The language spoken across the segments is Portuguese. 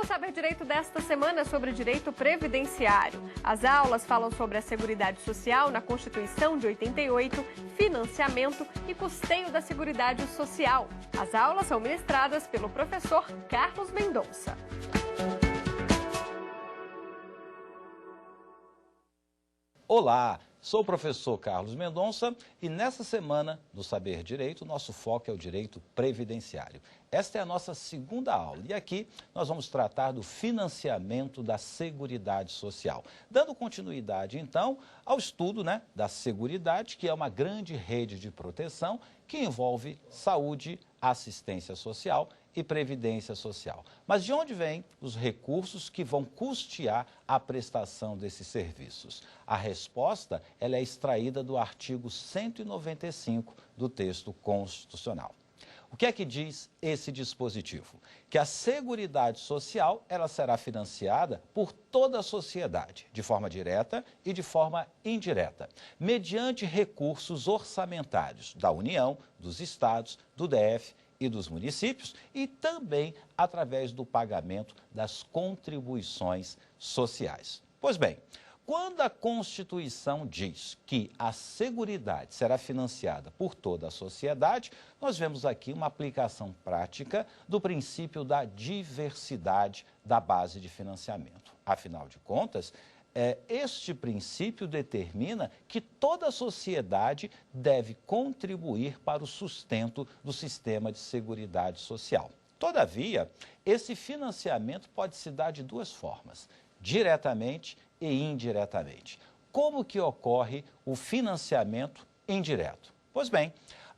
O Saber Direito desta semana é sobre direito previdenciário. As aulas falam sobre a Seguridade Social na Constituição de 88, financiamento e custeio da Seguridade Social. As aulas são ministradas pelo professor Carlos Mendonça. Olá, sou o professor Carlos Mendonça e nessa semana do Saber Direito, nosso foco é o direito previdenciário. Esta é a nossa segunda aula e aqui nós vamos tratar do financiamento da Seguridade Social. Dando continuidade, então, ao estudo da Seguridade, que é uma grande rede de proteção que envolve saúde, assistência social e previdência social. Mas de onde vêm os recursos que vão custear a prestação desses serviços? A resposta ela é extraída do artigo 195 do texto constitucional. O que é que diz esse dispositivo? Que a Seguridade Social ela será financiada por toda a sociedade, de forma direta e de forma indireta, mediante recursos orçamentários da União, dos estados, do DF e dos municípios e também através do pagamento das contribuições sociais. Pois bem, quando a Constituição diz que a Seguridade será financiada por toda a sociedade, nós vemos aqui uma aplicação prática do princípio da diversidade da base de financiamento. Afinal de contas, este princípio determina que toda a sociedade deve contribuir para o sustento do sistema de seguridade social. Todavia, esse financiamento pode se dar de duas formas, diretamente e indiretamente. Como que ocorre o financiamento indireto? Pois bem,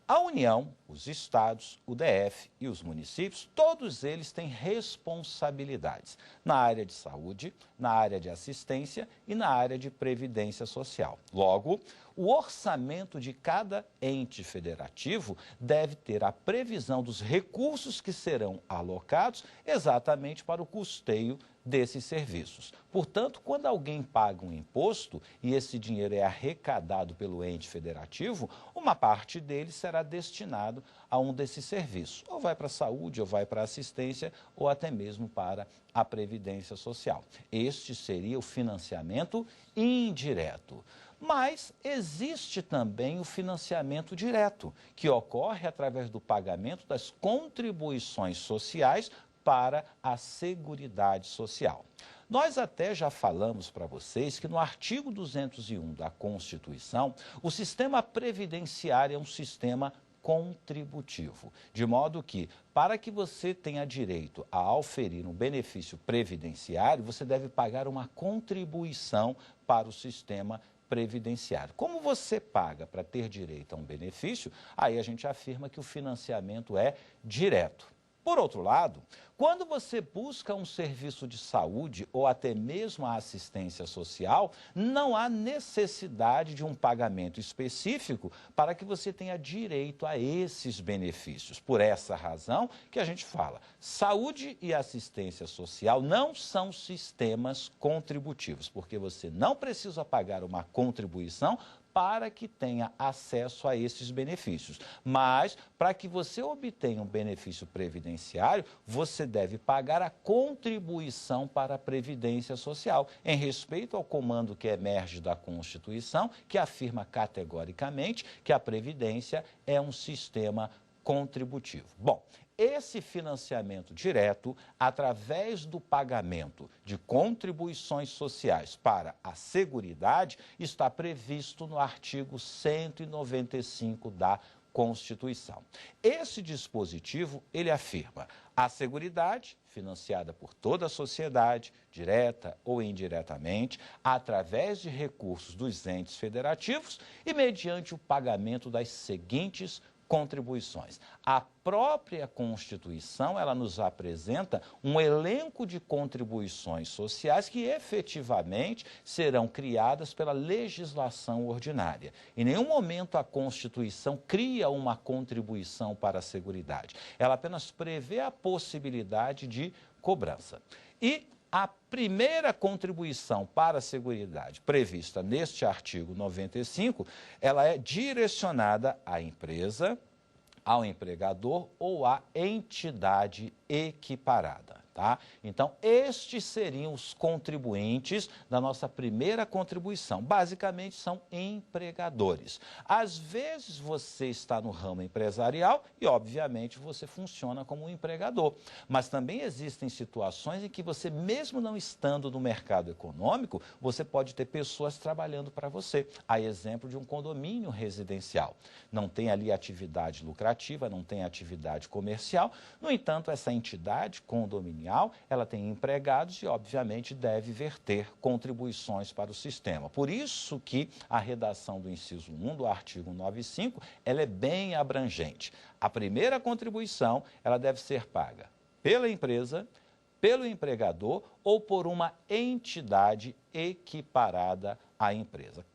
a União, os estados, o DF e os municípios, todos eles têm responsabilidades na área de saúde, na área de assistência e na área de previdência social. Logo, o orçamento de cada ente federativo deve ter a previsão dos recursos que serão alocados exatamente para o custeio desses serviços. Portanto, quando alguém paga um imposto e esse dinheiro é arrecadado pelo ente federativo, uma parte dele será destinado a um desses serviços. Ou vai para a saúde, ou vai para a assistência, ou até mesmo para a previdência social. Este seria o financiamento indireto. Mas existe também o financiamento direto, que ocorre através do pagamento das contribuições sociais para a Seguridade Social. Nós até já falamos para vocês que no artigo 201 da Constituição, o sistema previdenciário é um sistema contributivo, de modo que, para que você tenha direito a auferir um benefício previdenciário, você deve pagar uma contribuição para o sistema previdenciário. Como você paga para ter direito a um benefício, aí a gente afirma que o financiamento é direto. Por outro lado, quando você busca um serviço de saúde ou até mesmo a assistência social, não há necessidade de um pagamento específico para que você tenha direito a esses benefícios. Por essa razão que a gente fala, saúde e assistência social não são sistemas contributivos, porque você não precisa pagar uma contribuição para que tenha acesso a esses benefícios. Mas, para que você obtenha um benefício previdenciário, você deve pagar a contribuição para a Previdência Social, em respeito ao comando que emerge da Constituição, que afirma categoricamente que a Previdência é um sistema contributivo. Bom, esse financiamento direto, através do pagamento de contribuições sociais para a Seguridade, está previsto no artigo 195 da Constituição. Esse dispositivo, ele afirma a Seguridade, financiada por toda a sociedade, direta ou indiretamente, através de recursos dos entes federativos e mediante o pagamento das seguintes contribuições. A própria Constituição, ela nos apresenta um elenco de contribuições sociais que efetivamente serão criadas pela legislação ordinária. Em nenhum momento a Constituição cria uma contribuição para a Seguridade. Ela apenas prevê a possibilidade de cobrança. E a primeira contribuição para a Seguridade prevista neste artigo 95, ela é direcionada à empresa, ao empregador ou à entidade equiparada. Tá? Então, estes seriam os contribuintes da nossa primeira contribuição. Basicamente, são empregadores. Às vezes, você está no ramo empresarial e, obviamente, você funciona como um empregador. Mas também existem situações em que você, mesmo não estando no mercado econômico, você pode ter pessoas trabalhando para você. A exemplo de um condomínio residencial. Não tem ali atividade lucrativa, não tem atividade comercial. No entanto, essa entidade condominial, ela tem empregados e, obviamente, deve verter contribuições para o sistema. Por isso que a redação do inciso 1 do artigo 95, ela é bem abrangente. A primeira contribuição, ela deve ser paga pela empresa, pelo empregador ou por uma entidade equiparada à empresa.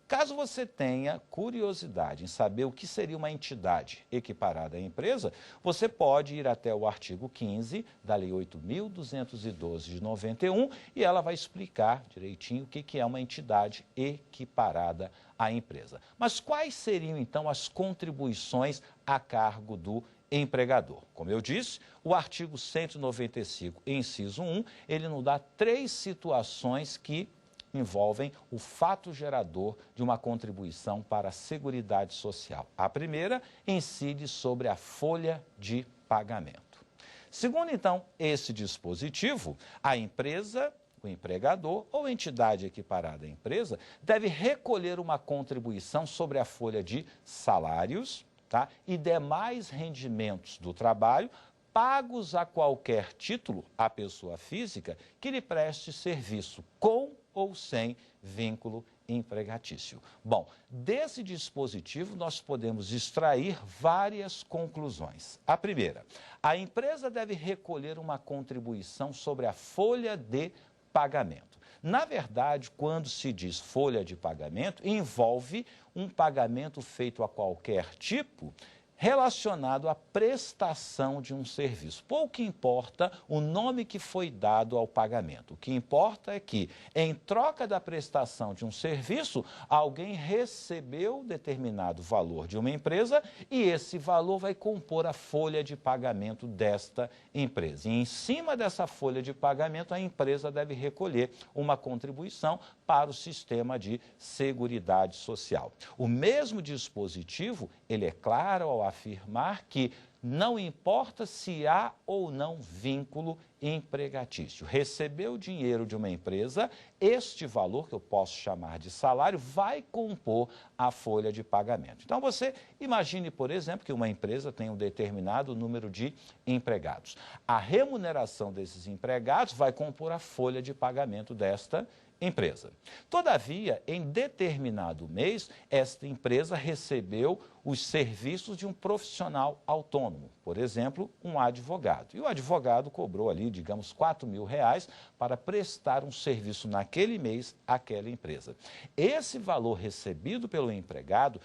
Caso você tenha curiosidade em saber o que seria uma entidade equiparada à empresa, você pode ir até o artigo 15 da Lei 8.212 de 91 e ela vai explicar direitinho o que é uma entidade equiparada à empresa. Mas quais seriam, então, as contribuições a cargo do empregador? Como eu disse, o artigo 195, inciso 1, ele nos dá 3 situações que envolvem o fato gerador de uma contribuição para a Seguridade Social. A primeira incide sobre a folha de pagamento. Segundo, então, esse dispositivo, a empresa, o empregador ou entidade equiparada à empresa deve recolher uma contribuição sobre a folha de salários, tá, e demais rendimentos do trabalho pagos a qualquer título à pessoa física que lhe preste serviço com ou sem vínculo empregatício. Bom, desse dispositivo nós podemos extrair várias conclusões. A primeira, a empresa deve recolher uma contribuição sobre a folha de pagamento. Na verdade, quando se diz folha de pagamento, envolve um pagamento feito a qualquer tipo relacionado à prestação de um serviço. Pouco importa o nome que foi dado ao pagamento. O que importa é que, em troca da prestação de um serviço, alguém recebeu determinado valor de uma empresa e esse valor vai compor a folha de pagamento desta empresa. E em cima dessa folha de pagamento, a empresa deve recolher uma contribuição para o sistema de Seguridade Social. O mesmo dispositivo, ele é claro ao afirmar que não importa se há ou não vínculo empregatício. Recebeu dinheiro de uma empresa, este valor, que eu posso chamar de salário, vai compor a folha de pagamento. Então, você imagine, por exemplo, que uma empresa tem um determinado número de empregados. A remuneração desses empregados vai compor a folha de pagamento desta empresa. Todavia, em determinado mês, esta empresa recebeu os serviços de um profissional autônomo, por exemplo, um advogado. E o advogado cobrou ali, digamos, R$4.000 para prestar um serviço naquele mês àquela empresa. Esse valor recebido pelo empregado,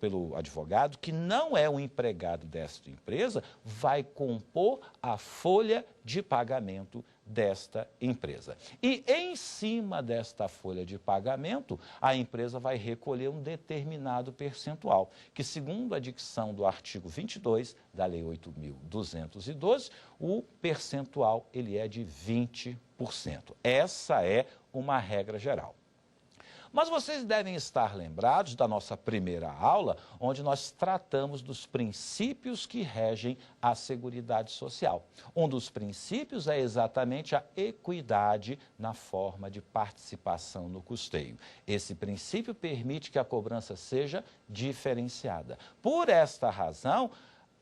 pelo advogado, que não é um empregado desta empresa, vai compor a folha de pagamento desta empresa. E em cima desta folha de pagamento, a empresa vai recolher um determinado percentual, que segundo a dicção do artigo 22 da Lei 8.212, o percentual ele é de 20%. Essa é uma regra geral. Mas vocês devem estar lembrados da nossa primeira aula, onde nós tratamos dos princípios que regem a Seguridade Social. Um dos princípios é exatamente a equidade na forma de participação no custeio. Esse princípio permite que a cobrança seja diferenciada. Por esta razão,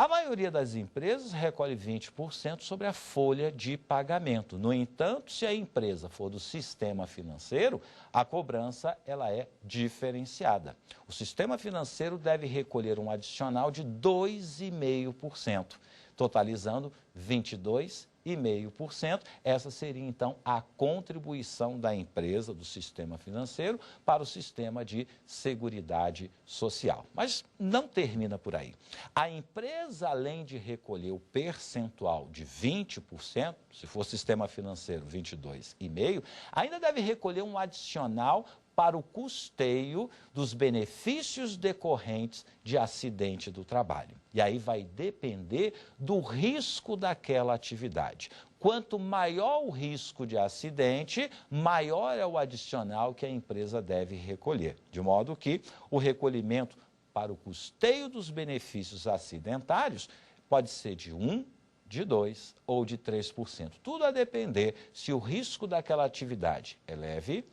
a maioria das empresas recolhe 20% sobre a folha de pagamento. No entanto, se a empresa for do sistema financeiro, a cobrança ela é diferenciada. O sistema financeiro deve recolher um adicional de 2,5%, totalizando 22,5%. Essa seria, então, a contribuição da empresa, do sistema financeiro, para o sistema de Seguridade Social. Mas não termina por aí. A empresa, além de recolher o percentual de 20%, se for sistema financeiro 22,5%, ainda deve recolher um adicional para o custeio dos benefícios decorrentes de acidente do trabalho. E aí vai depender do risco daquela atividade. Quanto maior o risco de acidente, maior é o adicional que a empresa deve recolher. De modo que o recolhimento para o custeio dos benefícios acidentários pode ser de 1%, de 2% ou de 3%. Tudo a depender se o risco daquela atividade é leve,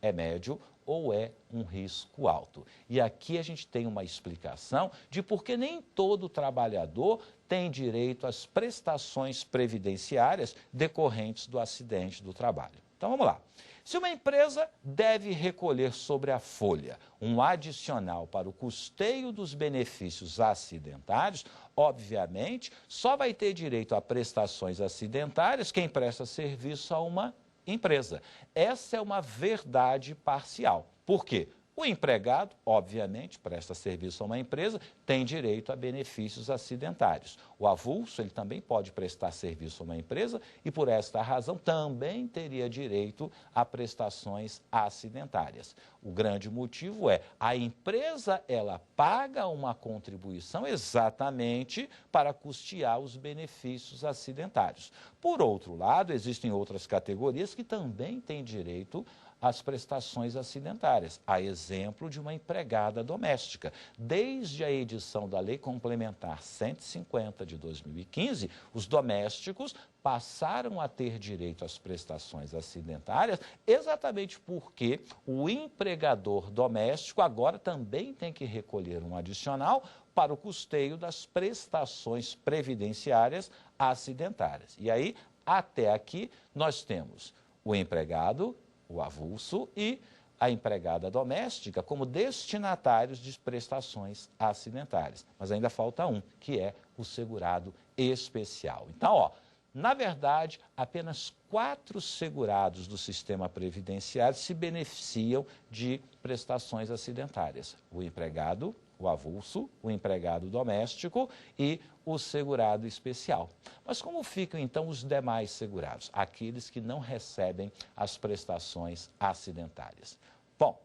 é médio ou é um risco alto. E aqui a gente tem uma explicação de por que nem todo trabalhador tem direito às prestações previdenciárias decorrentes do acidente do trabalho. Então vamos lá. Se uma empresa deve recolher sobre a folha um adicional para o custeio dos benefícios acidentários, obviamente, só vai ter direito a prestações acidentárias quem presta serviço a uma empresa. Essa é uma verdade parcial. Por quê? O empregado, obviamente, presta serviço a uma empresa, tem direito a benefícios acidentários. O avulso, ele também pode prestar serviço a uma empresa e, por esta razão, também teria direito a prestações acidentárias. O grande motivo é a empresa, ela paga uma contribuição exatamente para custear os benefícios acidentários. Por outro lado, existem outras categorias que também têm direito às prestações acidentárias, a exemplo de uma empregada doméstica. Desde a edição da Lei Complementar 150 de 2015, os domésticos passaram a ter direito às prestações acidentárias exatamente porque o empregador doméstico agora também tem que recolher um adicional para o custeio das prestações previdenciárias acidentárias. E aí, até aqui, nós temos o empregado, o avulso e a empregada doméstica como destinatários de prestações acidentárias. Mas ainda falta um, que é o segurado especial. Então, na verdade, apenas 4 segurados do sistema previdenciário se beneficiam de prestações acidentárias. O empregado, o avulso, o empregado doméstico e o segurado especial. Mas como ficam, então, os demais segurados? Aqueles que não recebem as prestações acidentárias. Bom,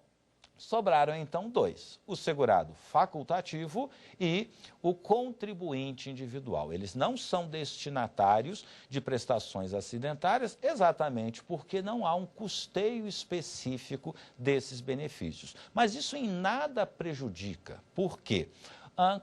sobraram, então, 2. O segurado facultativo e o contribuinte individual. Eles não são destinatários de prestações acidentárias exatamente porque não há um custeio específico desses benefícios. Mas isso em nada prejudica. Por quê?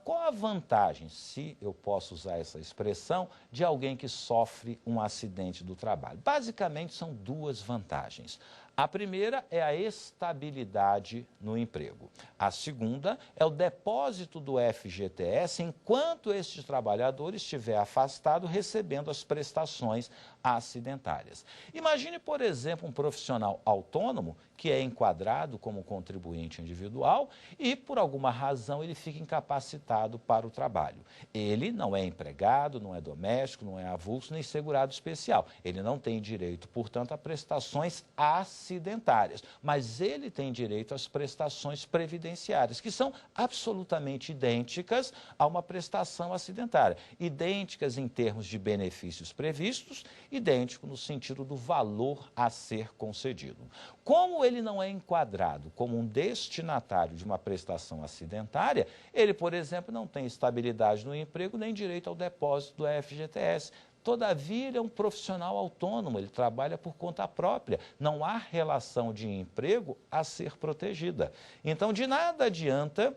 Qual a vantagem, se eu posso usar essa expressão, de alguém que sofre um acidente do trabalho? Basicamente, são 2 vantagens. A primeira é a estabilidade no emprego. A segunda é o depósito do FGTS enquanto este trabalhador estiver afastado recebendo as prestações acidentárias. Imagine, por exemplo, um profissional autônomo que é enquadrado como contribuinte individual e, por alguma razão, ele fica incapacitado para o trabalho. Ele não é empregado, não é doméstico, não é avulso, nem segurado especial. Ele não tem direito, portanto, a prestações acidentárias, mas ele tem direito às prestações previdenciárias, que são absolutamente idênticas a uma prestação acidentária. Idênticas em termos de benefícios previstos, idêntico no sentido do valor a ser concedido. Como ele não é enquadrado como um destinatário de uma prestação acidentária, ele, por exemplo, não tem estabilidade no emprego nem direito ao depósito do FGTS. Todavia, ele é um profissional autônomo, ele trabalha por conta própria. Não há relação de emprego a ser protegida. Então, de nada adianta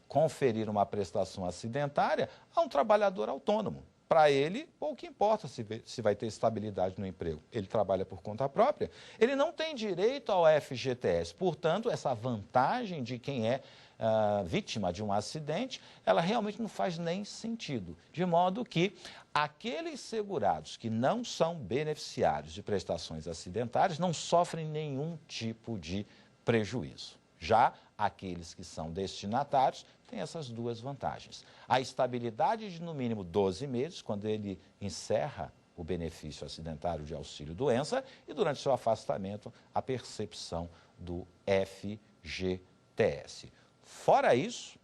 conferir uma prestação acidentária a um trabalhador autônomo. Para ele, pouco importa se vai ter estabilidade no emprego. Ele trabalha por conta própria. Ele não tem direito ao FGTS. Portanto, essa vantagem de quem é vítima de um acidente, ela realmente não faz nem sentido. De modo que aqueles segurados que não são beneficiários de prestações acidentárias não sofrem nenhum tipo de prejuízo. Já aqueles que são destinatários têm essas 2 vantagens. A estabilidade de no mínimo 12 meses, quando ele encerra o benefício acidentário de auxílio-doença, e durante seu afastamento, a percepção do FGTS. Fora isso,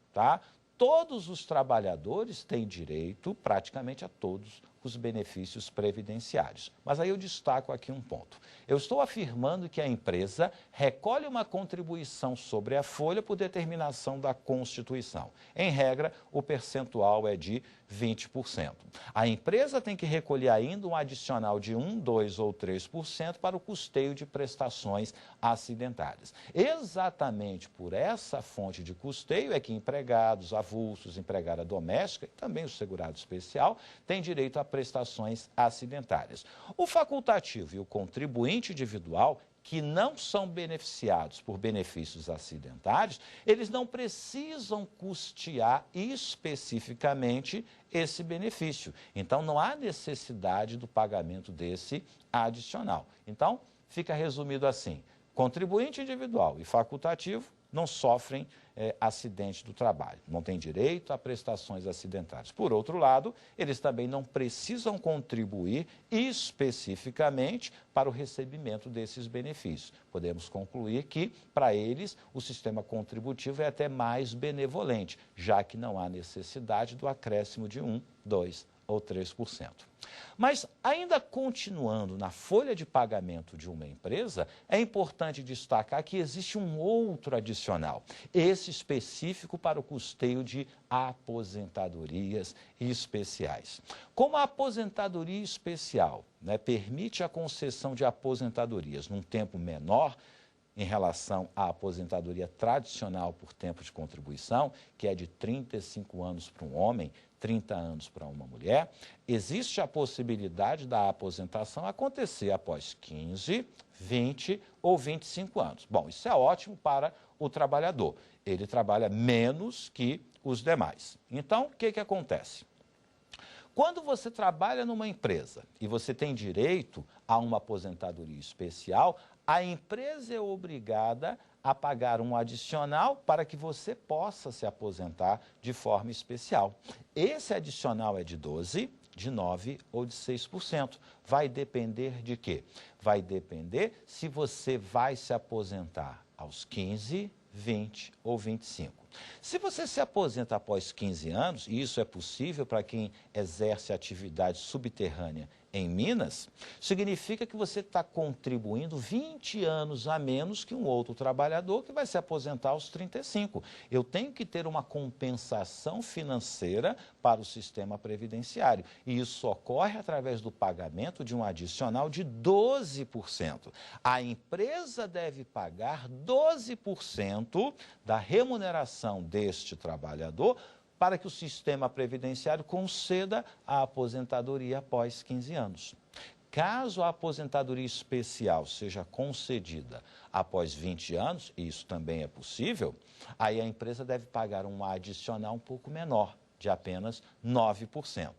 todos os trabalhadores têm direito, praticamente a todos, os benefícios previdenciários. Mas aí eu destaco aqui um ponto. Eu estou afirmando que a empresa recolhe uma contribuição sobre a folha por determinação da Constituição. Em regra, o percentual é de 20%. A empresa tem que recolher ainda um adicional de 1, 2 ou 3% para o custeio de prestações acidentárias. Exatamente por essa fonte de custeio é que empregados, avulsos, empregada doméstica e também o segurado especial têm direito a prestações acidentárias. O facultativo e o contribuinte individual, que não são beneficiados por benefícios acidentários, eles não precisam custear especificamente esse benefício. Então, não há necessidade do pagamento desse adicional. Então, fica resumido assim: contribuinte individual e facultativo não sofrem acidente do trabalho, não têm direito a prestações acidentárias. Por outro lado, eles também não precisam contribuir especificamente para o recebimento desses benefícios. Podemos concluir que, para eles, o sistema contributivo é até mais benevolente, já que não há necessidade do acréscimo de 1, 2 ou 3%. Mas, ainda continuando na folha de pagamento de uma empresa, é importante destacar que existe um outro adicional, esse específico para o custeio de aposentadorias especiais. Como a aposentadoria especial, permite a concessão de aposentadorias num tempo menor em relação à aposentadoria tradicional por tempo de contribuição, que é de 35 anos para um homem, 30 anos para uma mulher, existe a possibilidade da aposentação acontecer após 15, 20 ou 25 anos. Bom, isso é ótimo para o trabalhador. Ele trabalha menos que os demais. Então, o que acontece? Quando você trabalha numa empresa e você tem direito a uma aposentadoria especial, a empresa é obrigada a pagar um adicional para que você possa se aposentar de forma especial. Esse adicional é de 12%, de 9% ou de 6%. Vai depender de quê? Vai depender se você vai se aposentar aos 15, 20 ou 25. Se você se aposenta após 15 anos, e isso é possível para quem exerce atividade subterrânea em Minas, significa que você está contribuindo 20 anos a menos que um outro trabalhador que vai se aposentar aos 35. Eu tenho que ter uma compensação financeira para o sistema previdenciário. E isso ocorre através do pagamento de um adicional de 12%. A empresa deve pagar 12% da remuneração deste trabalhador para que o sistema previdenciário conceda a aposentadoria após 15 anos. Caso a aposentadoria especial seja concedida após 20 anos, e isso também é possível, aí a empresa deve pagar um adicional um pouco menor, de apenas 9%.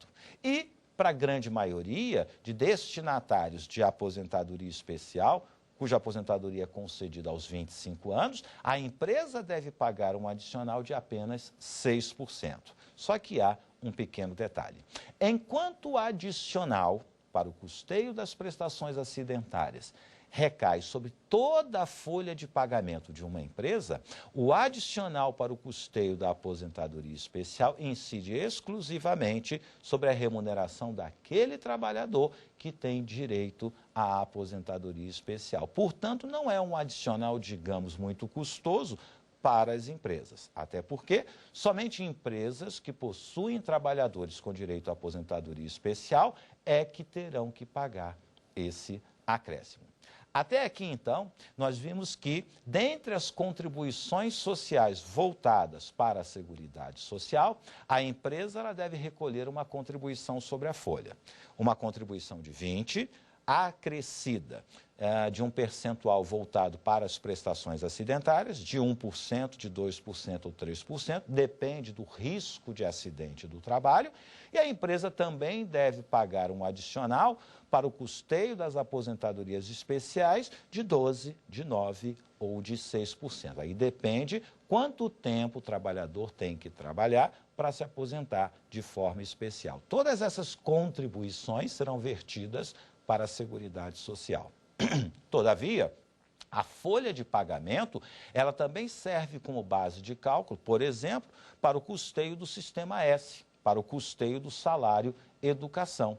E, para a grande maioria de destinatários de aposentadoria especial, cuja aposentadoria é concedida aos 25 anos, a empresa deve pagar um adicional de apenas 6%. Só que há um pequeno detalhe. Enquanto o adicional para o custeio das prestações acidentárias recai sobre toda a folha de pagamento de uma empresa, o adicional para o custeio da aposentadoria especial incide exclusivamente sobre a remuneração daquele trabalhador que tem direito à aposentadoria especial. Portanto, não é um adicional, digamos, muito custoso para as empresas. Até porque somente empresas que possuem trabalhadores com direito à aposentadoria especial é que terão que pagar esse acréscimo. Até aqui, então, nós vimos que, dentre as contribuições sociais voltadas para a Seguridade Social, a empresa ela deve recolher uma contribuição sobre a folha. Uma contribuição de 20%, acrescida de um percentual voltado para as prestações acidentárias, de 1%, de 2% ou 3%, depende do risco de acidente do trabalho, e a empresa também deve pagar um adicional para o custeio das aposentadorias especiais de 12%, de 9% ou de 6%. Aí depende quanto tempo o trabalhador tem que trabalhar para se aposentar de forma especial. Todas essas contribuições serão vertidas para a Seguridade Social. Todavia, a folha de pagamento, ela também serve como base de cálculo, por exemplo, para o custeio do Sistema S, para o custeio do salário educação.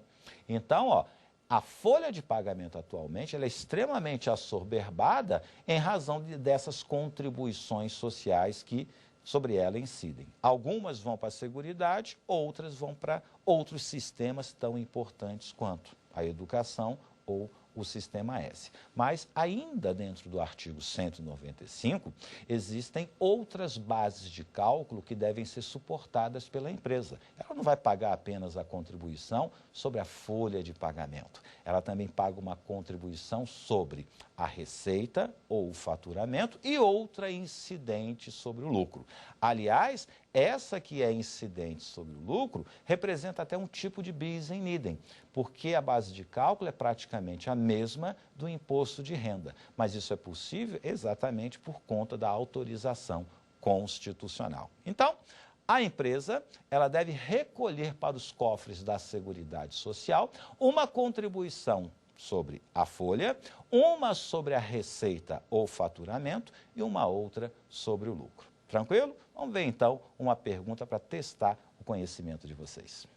Então, ó, a folha de pagamento atualmente ela é extremamente assoberbada em razão dessas contribuições sociais que sobre ela incidem. Algumas vão para a Seguridade, outras vão para outros sistemas tão importantes quanto a educação ou o Sistema S. Mas ainda dentro do artigo 195, existem outras bases de cálculo que devem ser suportadas pela empresa. Ela não vai pagar apenas a contribuição sobre a folha de pagamento. Ela também paga uma contribuição sobre a receita ou o faturamento e outra incidente sobre o lucro. Aliás, essa que é incidente sobre o lucro representa até um tipo de bis in idem, porque a base de cálculo é praticamente a mesma do imposto de renda. Mas isso é possível exatamente por conta da autorização constitucional. Então, a empresa ela deve recolher para os cofres da Seguridade Social uma contribuição sobre a folha, uma sobre a receita ou faturamento e uma outra sobre o lucro. Tranquilo? Vamos ver então uma pergunta para testar o conhecimento de vocês.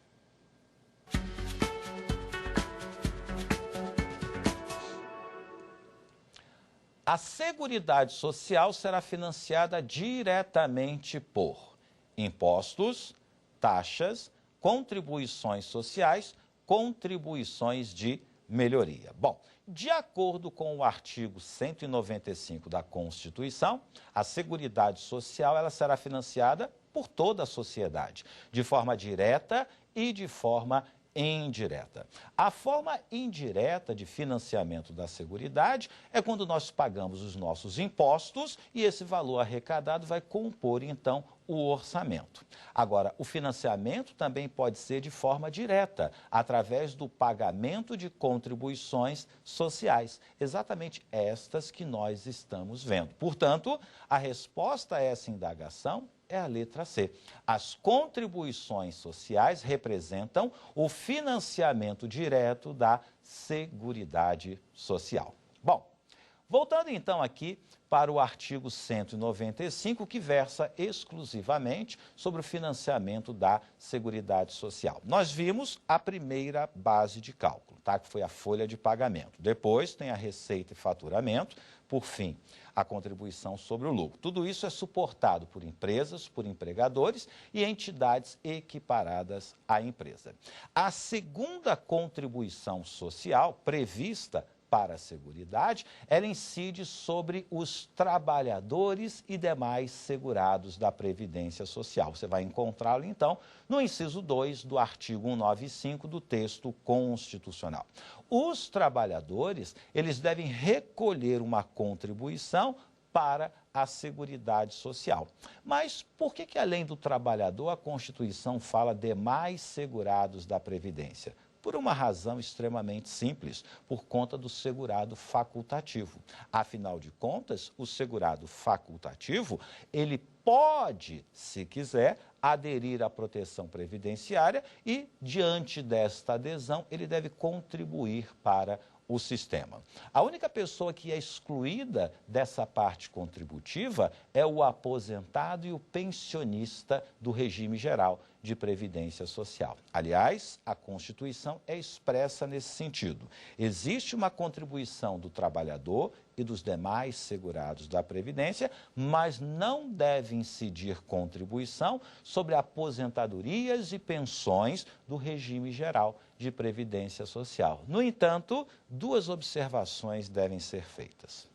A Seguridade Social será financiada diretamente por impostos, taxas, contribuições sociais, contribuições de melhoria. Bom, de acordo com o artigo 195 da Constituição, a Seguridade Social ela será financiada por toda a sociedade, de forma direta e de forma indireta. A forma indireta de financiamento da Seguridade é quando nós pagamos os nossos impostos e esse valor arrecadado vai compor, então, o orçamento. Agora, o financiamento também pode ser de forma direta, através do pagamento de contribuições sociais, exatamente estas que nós estamos vendo. Portanto, a resposta a essa indagação é a letra C. As contribuições sociais representam o financiamento direto da Seguridade Social. Bom, voltando então aqui para o artigo 195, que versa exclusivamente sobre o financiamento da Seguridade Social. Nós vimos a primeira base de cálculo, tá? Que foi a folha de pagamento. Depois tem a receita e faturamento, por fim, a contribuição sobre o lucro. Tudo isso é suportado por empresas, por empregadores e entidades equiparadas à empresa. A segunda contribuição social prevista para a Seguridade, ela incide sobre os trabalhadores e demais segurados da Previdência Social. Você vai encontrá-lo, então, no inciso 2 do artigo 195 do texto constitucional. Os trabalhadores, eles devem recolher uma contribuição para a Seguridade Social. Mas por que além do trabalhador, a Constituição fala demais segurados da Previdência? Por uma razão extremamente simples, por conta do segurado facultativo. Afinal de contas, o segurado facultativo, ele pode, se quiser, aderir à proteção previdenciária e, diante desta adesão, ele deve contribuir para o sistema. A única pessoa que é excluída dessa parte contributiva é o aposentado e o pensionista do regime geral de Previdência Social. Aliás, a Constituição é expressa nesse sentido. Existe uma contribuição do trabalhador e dos demais segurados da Previdência, mas não deve incidir contribuição sobre aposentadorias e pensões do regime geral de Previdência Social. No entanto, duas observações devem ser feitas.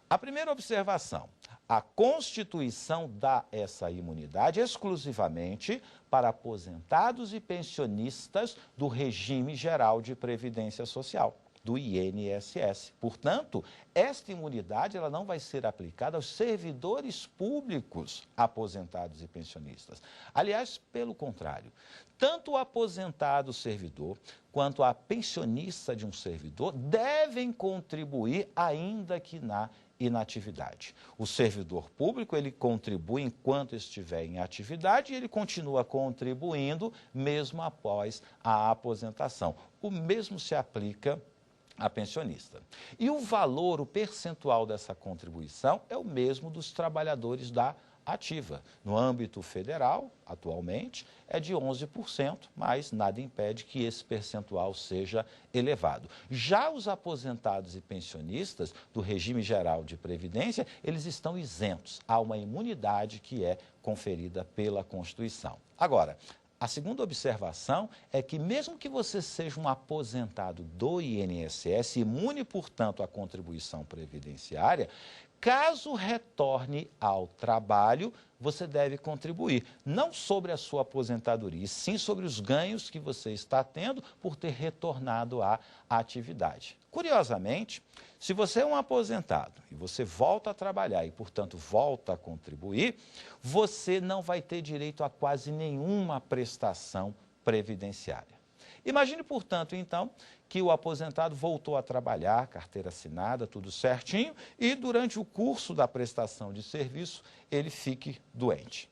A primeira observação: a Constituição dá essa imunidade exclusivamente para aposentados e pensionistas do regime geral de Previdência Social, do INSS. Portanto, esta imunidade ela não vai ser aplicada aos servidores públicos aposentados e pensionistas. Aliás, pelo contrário, tanto o aposentado servidor quanto a pensionista de um servidor devem contribuir, ainda que na inatividade. O servidor público, ele contribui enquanto estiver em atividade e ele continua contribuindo mesmo após a aposentação. O mesmo se aplica a pensionista. E o valor, o percentual dessa contribuição é o mesmo dos trabalhadores da ativa. No âmbito federal, atualmente, é de 11%, mas nada impede que esse percentual seja elevado. Já os aposentados e pensionistas do regime geral de previdência, eles estão isentos. Há uma imunidade que é conferida pela Constituição. Agora, a segunda observação é que mesmo que você seja um aposentado do INSS, imune, portanto, à contribuição previdenciária, caso retorne ao trabalho, você deve contribuir, não sobre a sua aposentadoria, e sim sobre os ganhos que você está tendo por ter retornado à atividade. Curiosamente, se você é um aposentado e você volta a trabalhar e, portanto, volta a contribuir, você não vai ter direito a quase nenhuma prestação previdenciária. Imagine, portanto, então, que o aposentado voltou a trabalhar, carteira assinada, tudo certinho, e durante o curso da prestação de serviço, ele fique doente.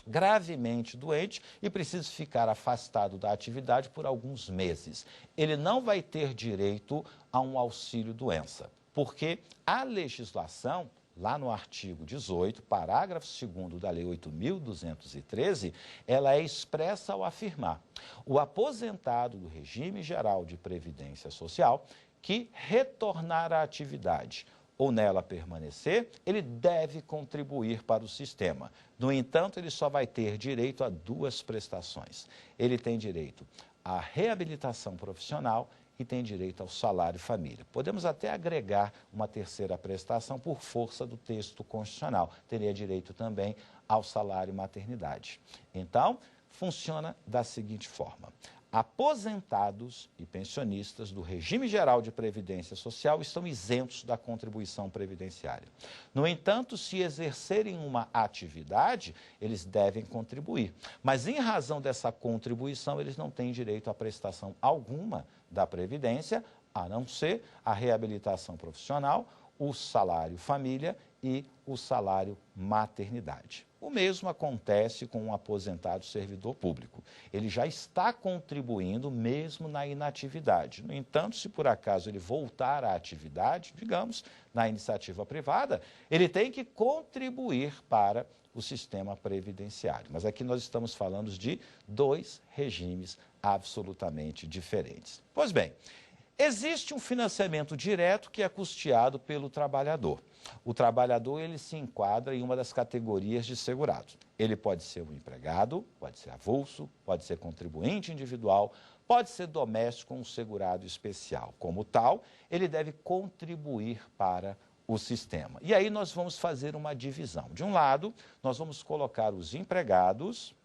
Gravemente doente e precisa ficar afastado da atividade por alguns meses. Ele não vai ter direito a um auxílio-doença, porque a legislação, lá no artigo 18, parágrafo 2º da Lei 8.213, ela é expressa ao afirmar: o aposentado do regime geral de previdência social que retornar à atividade ou nela permanecer, ele deve contribuir para o sistema. No entanto, ele só vai ter direito a duas prestações. Ele tem direito à reabilitação profissional e tem direito ao salário família. Podemos até agregar uma terceira prestação por força do texto constitucional. Teria direito também ao salário maternidade. Então, funciona da seguinte forma: aposentados e pensionistas do regime geral de previdência social estão isentos da contribuição previdenciária. No entanto, se exercerem uma atividade, eles devem contribuir. Mas, em razão dessa contribuição, eles não têm direito a prestação alguma da Previdência, a não ser a reabilitação profissional, o salário família e o salário maternidade. O mesmo acontece com um aposentado servidor público. Ele já está contribuindo mesmo na inatividade. No entanto, se por acaso ele voltar à atividade, digamos, na iniciativa privada, ele tem que contribuir para o sistema previdenciário. Mas aqui nós estamos falando de dois regimes absolutamente diferentes. Pois bem, existe um financiamento direto que é custeado pelo trabalhador. O trabalhador, ele se enquadra em uma das categorias de segurados. Ele pode ser um empregado, pode ser avulso, pode ser contribuinte individual, pode ser doméstico ou um segurado especial. Como tal, ele deve contribuir para o sistema. E aí nós vamos fazer uma divisão. De um lado, nós vamos colocar os empregados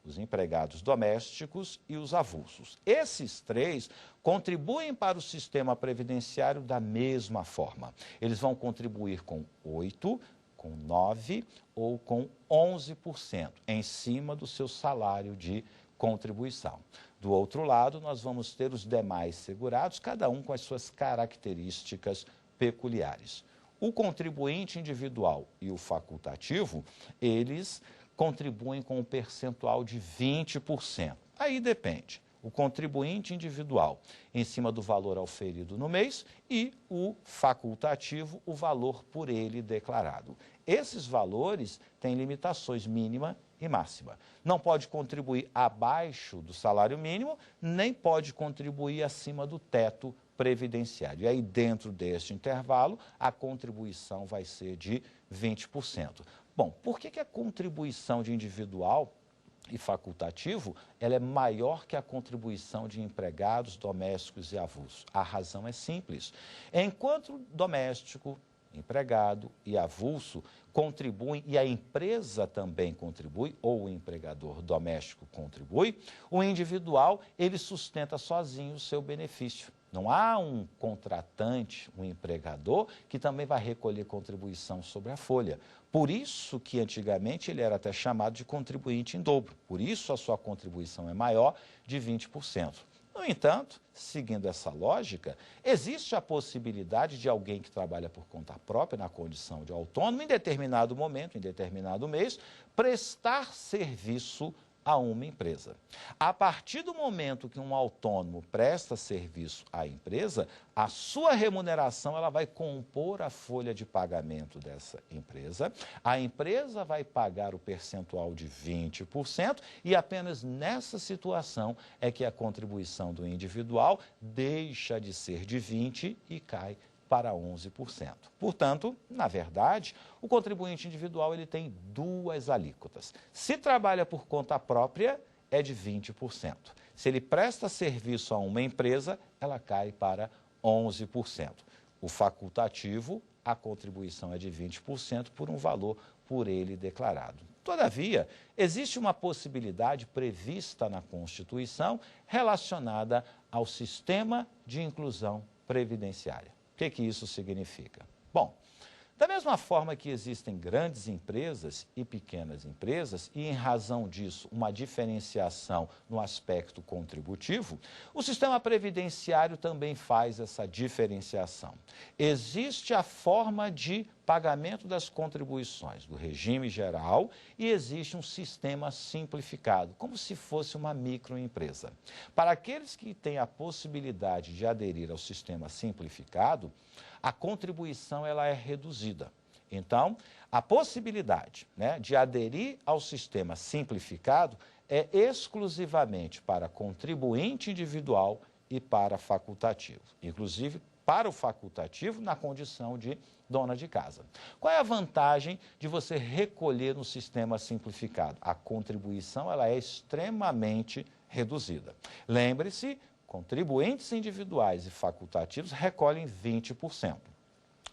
domésticos e os avulsos. Esses três contribuem para o sistema previdenciário da mesma forma. Eles vão contribuir com 8%, com 9% ou com 11% em cima do seu salário de contribuição. Do outro lado, nós vamos ter os demais segurados, cada um com as suas características peculiares. O contribuinte individual e o facultativo, eles contribuem com um percentual de 20%. Aí depende. O contribuinte individual em cima do valor auferido no mês e o facultativo, o valor por ele declarado. Esses valores têm limitações mínima e máxima. Não pode contribuir abaixo do salário mínimo, nem pode contribuir acima do teto previdenciário. E aí, dentro deste intervalo, a contribuição vai ser de 20%. Bom, por que a contribuição de individual e facultativo ela é maior que a contribuição de empregados, domésticos e avulsos? A razão é simples. Enquanto doméstico, empregado e avulso contribuem e a empresa também contribui, ou o empregador doméstico contribui, o individual, ele sustenta sozinho o seu benefício. Não há um contratante, um empregador, que também vai recolher contribuição sobre a folha. Por isso que antigamente ele era até chamado de contribuinte em dobro. Por isso a sua contribuição é maior de 20%. No entanto, seguindo essa lógica, existe a possibilidade de alguém que trabalha por conta própria, na condição de autônomo, em determinado momento, em determinado mês, prestar serviço a uma empresa. A partir do momento que um autônomo presta serviço à empresa, a sua remuneração ela vai compor a folha de pagamento dessa empresa. A empresa vai pagar o percentual de 20% e apenas nessa situação é que a contribuição do individual deixa de ser de 20% e cai para 11%. Portanto, na verdade, o contribuinte individual ele tem duas alíquotas. Se trabalha por conta própria, é de 20%. Se ele presta serviço a uma empresa, ela cai para 11%. O facultativo, a contribuição é de 20% por um valor por ele declarado. Todavia, existe uma possibilidade prevista na Constituição relacionada ao sistema de inclusão previdenciária. O que isso significa? Bom, da mesma forma que existem grandes empresas e pequenas empresas, e em razão disso uma diferenciação no aspecto contributivo, o sistema previdenciário também faz essa diferenciação. Existe a forma de pagamento das contribuições do regime geral e existe um sistema simplificado, como se fosse uma microempresa. Para aqueles que têm a possibilidade de aderir ao sistema simplificado, a contribuição ela é reduzida. Então, a possibilidade, de aderir ao sistema simplificado é exclusivamente para contribuinte individual e para facultativo. Inclusive, para o facultativo, na condição de dona de casa. Qual é a vantagem de você recolher no sistema simplificado? A contribuição ela é extremamente reduzida. Lembre-se, contribuintes individuais e facultativos recolhem 20%.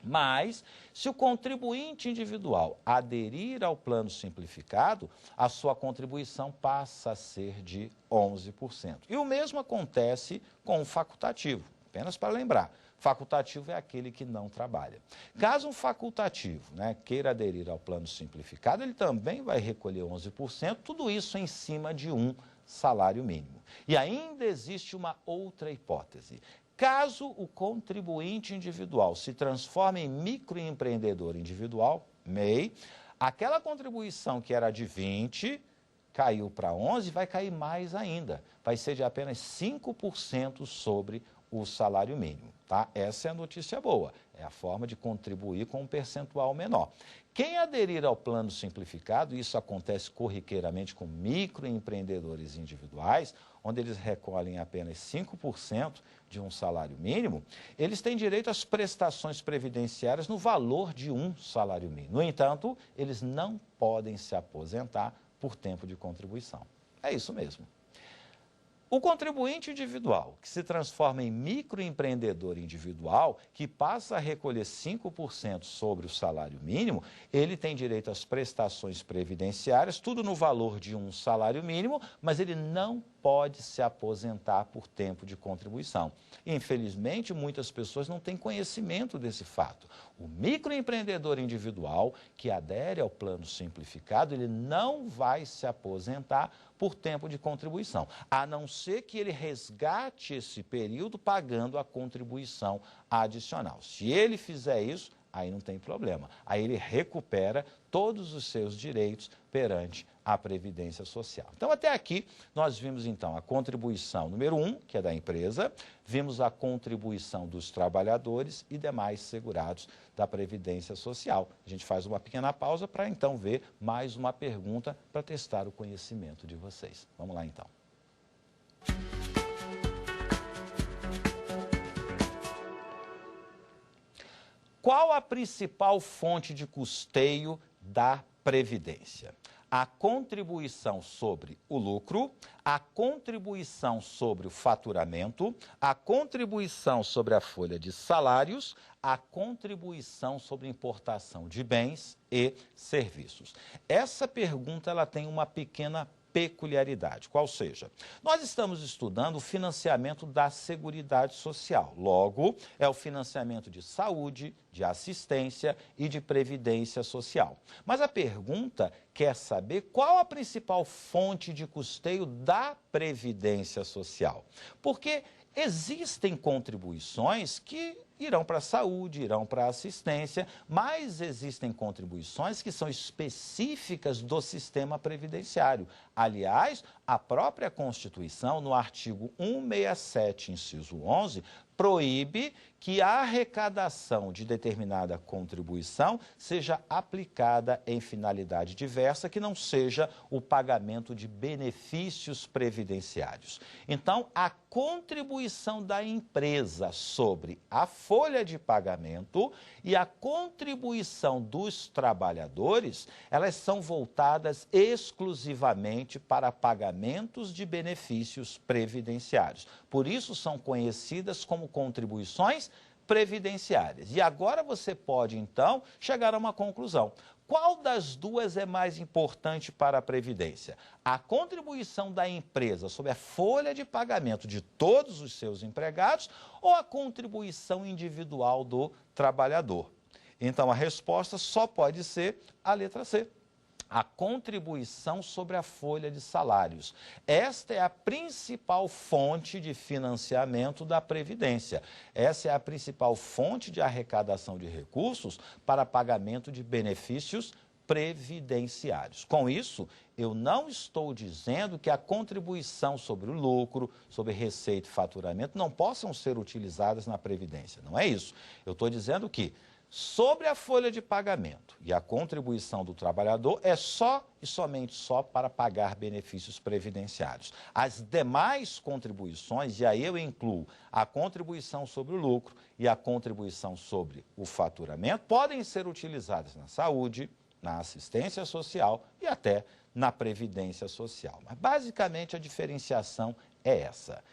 Mas, se o contribuinte individual aderir ao plano simplificado, a sua contribuição passa a ser de 11%. E o mesmo acontece com o facultativo, apenas para lembrar. Facultativo é aquele que não trabalha. Caso um facultativo queira aderir ao plano simplificado, ele também vai recolher 11%, tudo isso em cima de um salário mínimo. E ainda existe uma outra hipótese. Caso o contribuinte individual se transforme em microempreendedor individual, MEI, aquela contribuição que era de 20% caiu para 11%, vai cair mais ainda. Vai ser de apenas 5% sobre o salário mínimo. Essa é a notícia boa, é a forma de contribuir com um percentual menor. Quem aderir ao plano simplificado, isso acontece corriqueiramente com microempreendedores individuais, onde eles recolhem apenas 5% de um salário mínimo, eles têm direito às prestações previdenciárias no valor de um salário mínimo. No entanto, eles não podem se aposentar por tempo de contribuição. É isso mesmo. O contribuinte individual, que se transforma em microempreendedor individual, que passa a recolher 5% sobre o salário mínimo, ele tem direito às prestações previdenciárias, tudo no valor de um salário mínimo, mas ele não pode se aposentar por tempo de contribuição. Infelizmente, muitas pessoas não têm conhecimento desse fato. O microempreendedor individual que adere ao plano simplificado, ele não vai se aposentar por tempo de contribuição, a não ser que ele resgate esse período pagando a contribuição adicional. Se ele fizer isso, aí não tem problema. Aí ele recupera todos os seus direitos perante a Previdência Social. Então, até aqui, nós vimos, então, a contribuição número 1, que é da empresa, vimos a contribuição dos trabalhadores e demais segurados da Previdência Social. A gente faz uma pequena pausa para, então, ver mais uma pergunta para testar o conhecimento de vocês. Vamos lá, então. Qual a principal fonte de custeio da Previdência? A contribuição sobre o lucro, a contribuição sobre o faturamento, a contribuição sobre a folha de salários, a contribuição sobre importação de bens e serviços. Essa pergunta ela tem uma pequena peculiaridade, qual seja, nós estamos estudando o financiamento da Seguridade Social. Logo, é o financiamento de saúde, de assistência e de previdência social. Mas a pergunta quer saber qual a principal fonte de custeio da Previdência Social. Porque Existem contribuições que irão para a saúde, irão para a assistência, mas existem contribuições que são específicas do sistema previdenciário. Aliás, a própria Constituição, no artigo 167, inciso 11, proíbe que a arrecadação de determinada contribuição seja aplicada em finalidade diversa, que não seja o pagamento de benefícios previdenciários. Então, a contribuição da empresa sobre a folha de pagamento e a contribuição dos trabalhadores, elas são voltadas exclusivamente para pagamentos de benefícios previdenciários. Por isso, são conhecidas como contribuições previdenciárias. E agora você pode, então, chegar a uma conclusão. Qual das duas é mais importante para a Previdência? A contribuição da empresa sobre a folha de pagamento de todos os seus empregados ou a contribuição individual do trabalhador? Então, a resposta só pode ser a letra C. A contribuição sobre a folha de salários. Esta é a principal fonte de financiamento da Previdência. Essa é a principal fonte de arrecadação de recursos para pagamento de benefícios previdenciários. Com isso, eu não estou dizendo que a contribuição sobre o lucro, sobre receita e faturamento não possam ser utilizadas na Previdência. Não é isso. Eu estou dizendo que sobre a folha de pagamento e a contribuição do trabalhador é só e somente só para pagar benefícios previdenciários. As demais contribuições, e aí eu incluo a contribuição sobre o lucro e a contribuição sobre o faturamento, podem ser utilizadas na saúde, na assistência social e até na previdência social. Mas basicamente a diferenciação é essa.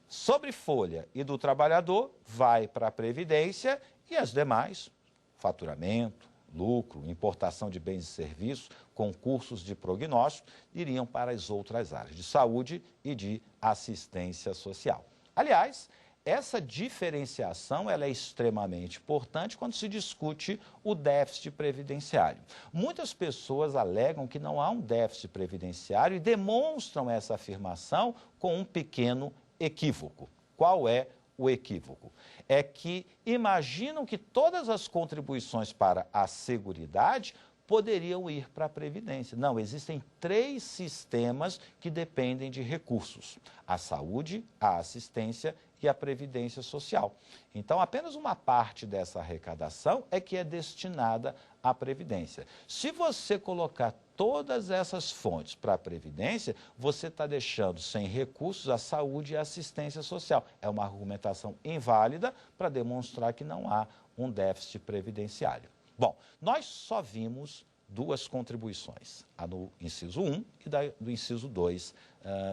Sobre folha e do trabalhador, vai para a previdência e as demais, faturamento, lucro, importação de bens e serviços, concursos de prognóstico, iriam para as outras áreas de saúde e de assistência social. Aliás, essa diferenciação ela é extremamente importante quando se discute o déficit previdenciário. Muitas pessoas alegam que não há um déficit previdenciário e demonstram essa afirmação com um pequeno equívoco. Qual é o equívoco? É que imaginam que todas as contribuições para a Seguridade poderiam ir para a Previdência. Não, existem 3 sistemas que dependem de recursos: a saúde, a assistência e a Previdência Social. Então, apenas uma parte dessa arrecadação é que é destinada à Previdência. Se você colocar todas essas fontes para a Previdência, você está deixando sem recursos a saúde e a assistência social. É uma argumentação inválida para demonstrar que não há um déficit previdenciário. Bom, nós só vimos 2 contribuições, a do inciso 1 e do inciso 2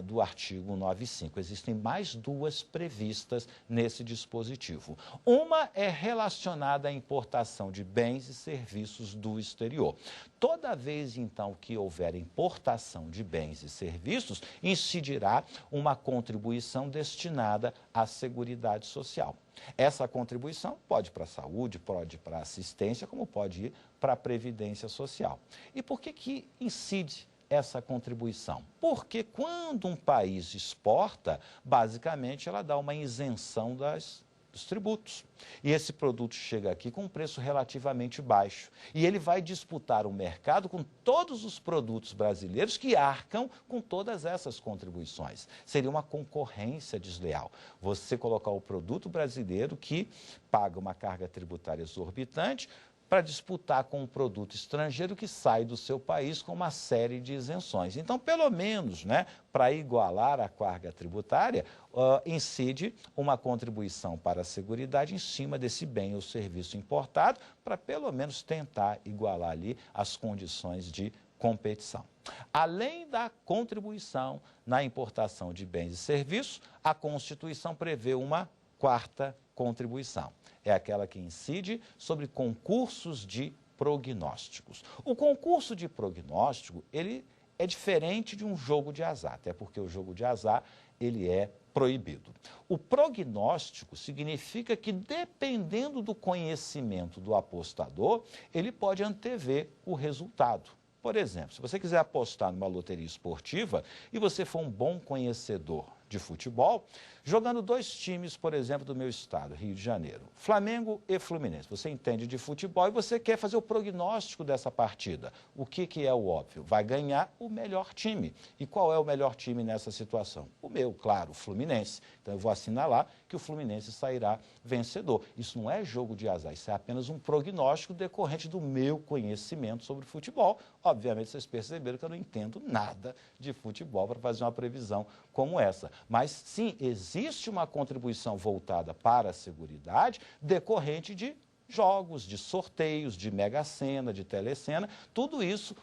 do artigo 95. Existem mais 2 previstas nesse dispositivo. Uma é relacionada à importação de bens e serviços do exterior. Toda vez, então, que houver importação de bens e serviços, incidirá uma contribuição destinada à Seguridade Social. Essa contribuição pode ir para a saúde, pode ir para a assistência, como pode ir para a Previdência Social. E por que incide essa contribuição? Porque quando um país exporta, basicamente ela dá uma isenção dos tributos. E esse produto chega aqui com um preço relativamente baixo. E ele vai disputar o mercado com todos os produtos brasileiros que arcam com todas essas contribuições. Seria uma concorrência desleal. Você colocar o produto brasileiro que paga uma carga tributária exorbitante para disputar com um produto estrangeiro que sai do seu país com uma série de isenções. Então, pelo menos, para igualar a carga tributária, incide uma contribuição para a Seguridade em cima desse bem ou serviço importado, para pelo menos tentar igualar ali as condições de competição. Além da contribuição na importação de bens e serviços, a Constituição prevê uma 4ª contribuição. É aquela que incide sobre concursos de prognósticos. O concurso de prognóstico, ele é diferente de um jogo de azar, até porque o jogo de azar, ele é proibido. O prognóstico significa que, dependendo do conhecimento do apostador, ele pode antever o resultado. Por exemplo, se você quiser apostar numa loteria esportiva e você for um bom conhecedor de futebol, jogando dois times, por exemplo, do meu estado, Rio de Janeiro, Flamengo e Fluminense. Você entende de futebol e você quer fazer o prognóstico dessa partida. O que é o óbvio? Vai ganhar o melhor time. E qual é o melhor time nessa situação? O meu, claro, o Fluminense. Então eu vou assinalar que o Fluminense sairá vencedor. Isso não é jogo de azar, isso é apenas um prognóstico decorrente do meu conhecimento sobre futebol. Obviamente vocês perceberam que eu não entendo nada de futebol para fazer uma previsão como essa. Mas sim, existe uma contribuição voltada para a seguridade decorrente de jogos, de sorteios, de mega-sena, de telecena. Tudo isso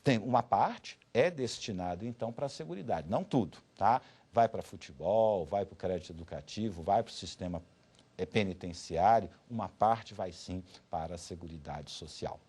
tem uma parte, é destinado então para a seguridade, não tudo, tá? Vai para futebol, vai para o crédito educativo, vai para o sistema penitenciário, uma parte vai sim para a seguridade social.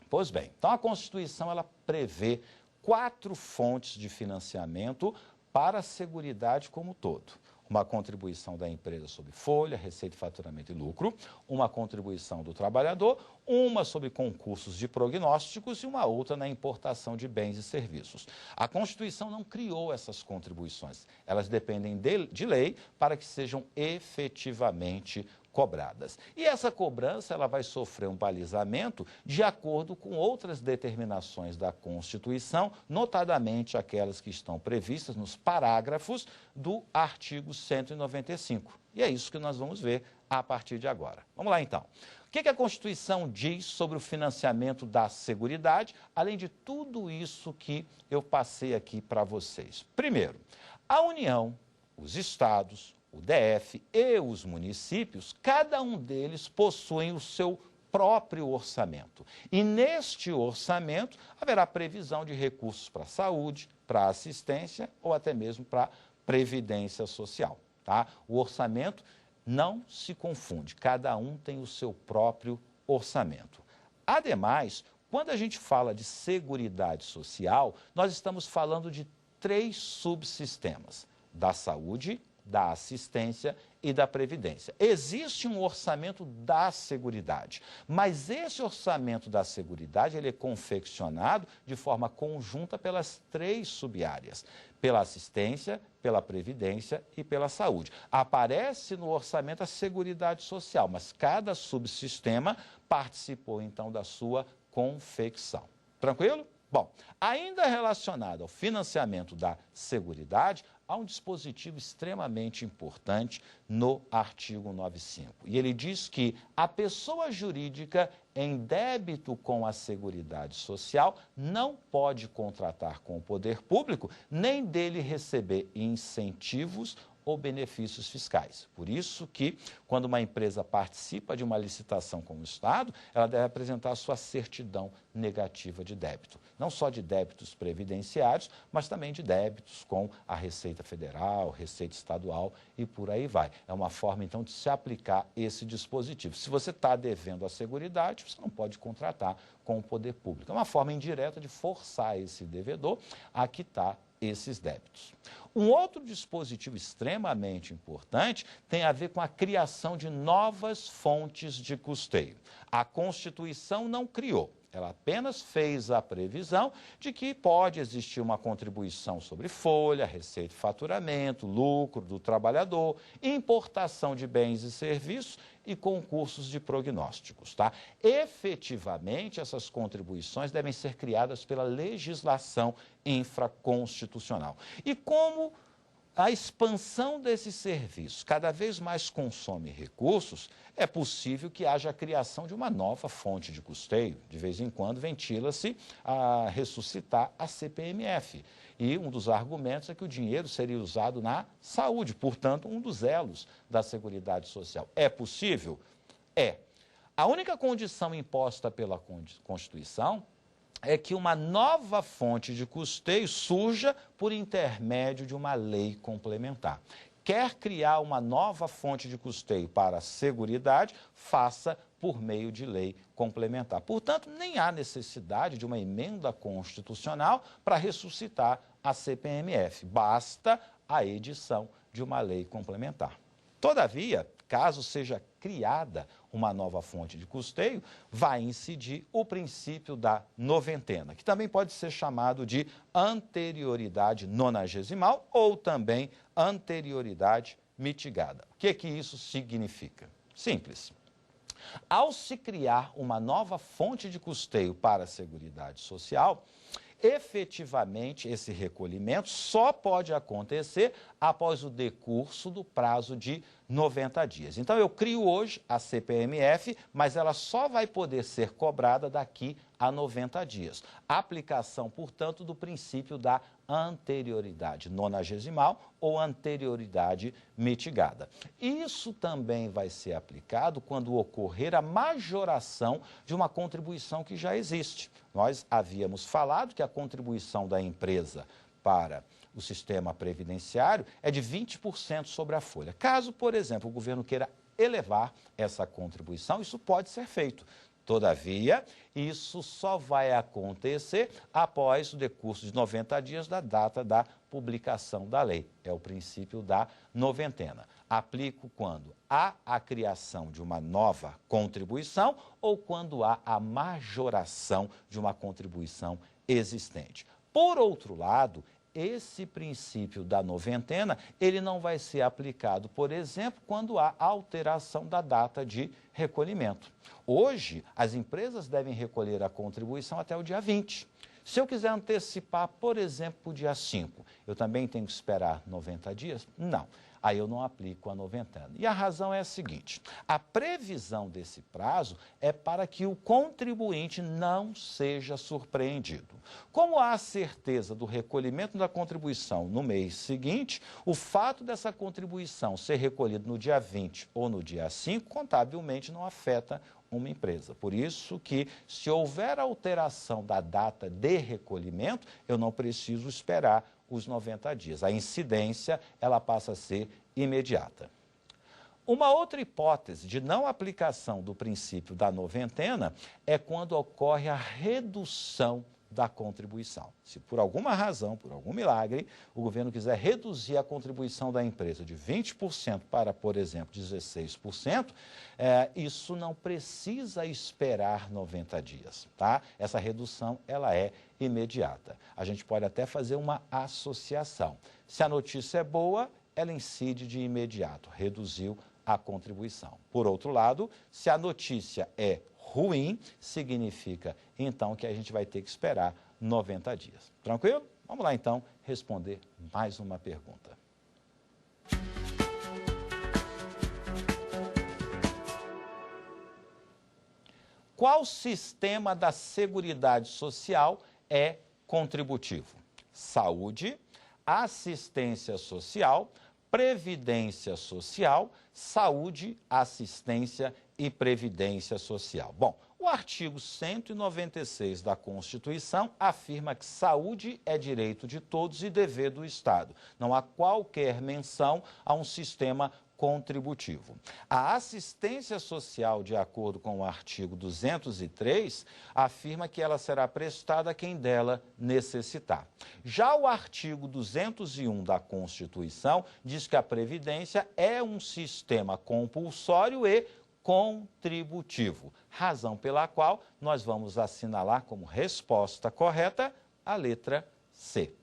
Pois bem, então a Constituição ela prevê 4 fontes de financiamento para a seguridade como um todo. Uma contribuição da empresa sobre folha, receita, faturamento e lucro, uma contribuição do trabalhador, uma sobre concursos de prognósticos e uma outra na importação de bens e serviços. A Constituição não criou essas contribuições, elas dependem de lei para que sejam efetivamente cobradas. E essa cobrança ela vai sofrer um balizamento de acordo com outras determinações da Constituição, notadamente aquelas que estão previstas nos parágrafos do artigo 195. E é isso que nós vamos ver a partir de agora. Vamos lá então. O que a Constituição diz sobre o financiamento da seguridade, além de tudo isso que eu passei aqui para vocês? Primeiro, a União, os estados, o DF e os municípios, cada um deles possuem o seu próprio orçamento. E neste orçamento haverá previsão de recursos para a saúde, para a assistência ou até mesmo para a previdência social. Tá? O orçamento não se confunde, cada um tem o seu próprio orçamento. Ademais, quando a gente fala de seguridade social, nós estamos falando de 3 subsistemas: da saúde, da assistência e da previdência. Existe um orçamento da seguridade, mas esse orçamento da seguridade ele é confeccionado de forma conjunta pelas 3 subáreas, pela assistência, pela previdência e pela saúde. Aparece no orçamento a seguridade social, mas cada subsistema participou então da sua confecção. Tranquilo? Bom, ainda relacionado ao financiamento da seguridade, há um dispositivo extremamente importante no artigo 95. E ele diz que a pessoa jurídica em débito com a Seguridade Social não pode contratar com o poder público, nem dele receber incentivos ou benefícios fiscais. Por isso que, quando uma empresa participa de uma licitação com o Estado, ela deve apresentar a sua certidão negativa de débito. Não só de débitos previdenciários, mas também de débitos com a Receita Federal, Receita Estadual e por aí vai. É uma forma, então, de se aplicar esse dispositivo. Se você está devendo a Seguridade, você não pode contratar com o poder público. É uma forma indireta de forçar esse devedor a quitar esses débitos. Um outro dispositivo extremamente importante tem a ver com a criação de novas fontes de custeio. A Constituição não criou, ela apenas fez a previsão de que pode existir uma contribuição sobre folha, receita e faturamento, lucro do trabalhador, importação de bens e serviços e concursos de prognósticos. Tá? Efetivamente, essas contribuições devem ser criadas pela legislação infraconstitucional. E como a expansão desses serviços cada vez mais consome recursos, é possível que haja a criação de uma nova fonte de custeio. De vez em quando ventila-se a ressuscitar a CPMF. E um dos argumentos é que o dinheiro seria usado na saúde, portanto, um dos elos da Seguridade Social. É possível? É. A única condição imposta pela Constituição é que uma nova fonte de custeio surja por intermédio de uma lei complementar. Quer criar uma nova fonte de custeio para a Seguridade, faça por meio de lei complementar. Portanto, nem há necessidade de uma emenda constitucional para ressuscitar a CPMF. Basta a edição de uma lei complementar. Todavia, caso seja criada uma nova fonte de custeio, vai incidir o princípio da noventena, que também pode ser chamado de anterioridade nonagesimal ou também anterioridade mitigada. O que isso significa? Simples. Ao se criar uma nova fonte de custeio para a Seguridade Social, efetivamente esse recolhimento só pode acontecer após o decurso do prazo de 90 dias. Então eu crio hoje a CPMF, mas ela só vai poder ser cobrada daqui a 90 dias. Aplicação, portanto, do princípio da anterioridade nonagesimal ou anterioridade mitigada. Isso também vai ser aplicado quando ocorrer a majoração de uma contribuição que já existe. Nós havíamos falado que a contribuição da empresa para o sistema previdenciário é de 20% sobre a folha. Caso, por exemplo, o governo queira elevar essa contribuição, isso pode ser feito. Todavia, isso só vai acontecer após o decurso de 90 dias da data da publicação da lei. É o princípio da noventena. Aplico quando há a criação de uma nova contribuição ou quando há a majoração de uma contribuição existente. Por outro lado, esse princípio da noventena, ele não vai ser aplicado, por exemplo, quando há alteração da data de recolhimento. Hoje, as empresas devem recolher a contribuição até o dia 20. Se eu quiser antecipar, por exemplo, para o dia 5, eu também tenho que esperar 90 dias? Não. Aí eu não aplico a noventena. E a razão é a seguinte: a previsão desse prazo é para que o contribuinte não seja surpreendido. Como há a certeza do recolhimento da contribuição no mês seguinte, o fato dessa contribuição ser recolhida no dia 20 ou no dia 5, contabilmente não afeta uma empresa. Por isso que, se houver alteração da data de recolhimento, eu não preciso esperar os 90 dias. A incidência, ela passa a ser imediata. Uma outra hipótese de não aplicação do princípio da noventena é quando ocorre a redução da contribuição. Se por alguma razão, por algum milagre, o governo quiser reduzir a contribuição da empresa de 20% para, por exemplo, 16%, isso não precisa esperar 90 dias, tá? Essa redução, ela é imediata. A gente pode até fazer uma associação. Se a notícia é boa, ela incide de imediato, reduziu a contribuição. Por outro lado, se a notícia é ruim, significa então que a gente vai ter que esperar 90 dias. Tranquilo? Vamos lá então responder mais uma pergunta. Qual sistema da Seguridade Social é contributivo? Saúde, assistência social, previdência social, saúde, assistência e previdência social. Bom, o artigo 196 da Constituição afirma que saúde é direito de todos e dever do Estado. Não há qualquer menção a um sistema contributivo. A assistência social, de acordo com o artigo 203, afirma que ela será prestada a quem dela necessitar. Já o artigo 201 da Constituição diz que a Previdência é um sistema compulsório e contributivo, razão pela qual nós vamos assinalar como resposta correta a letra C.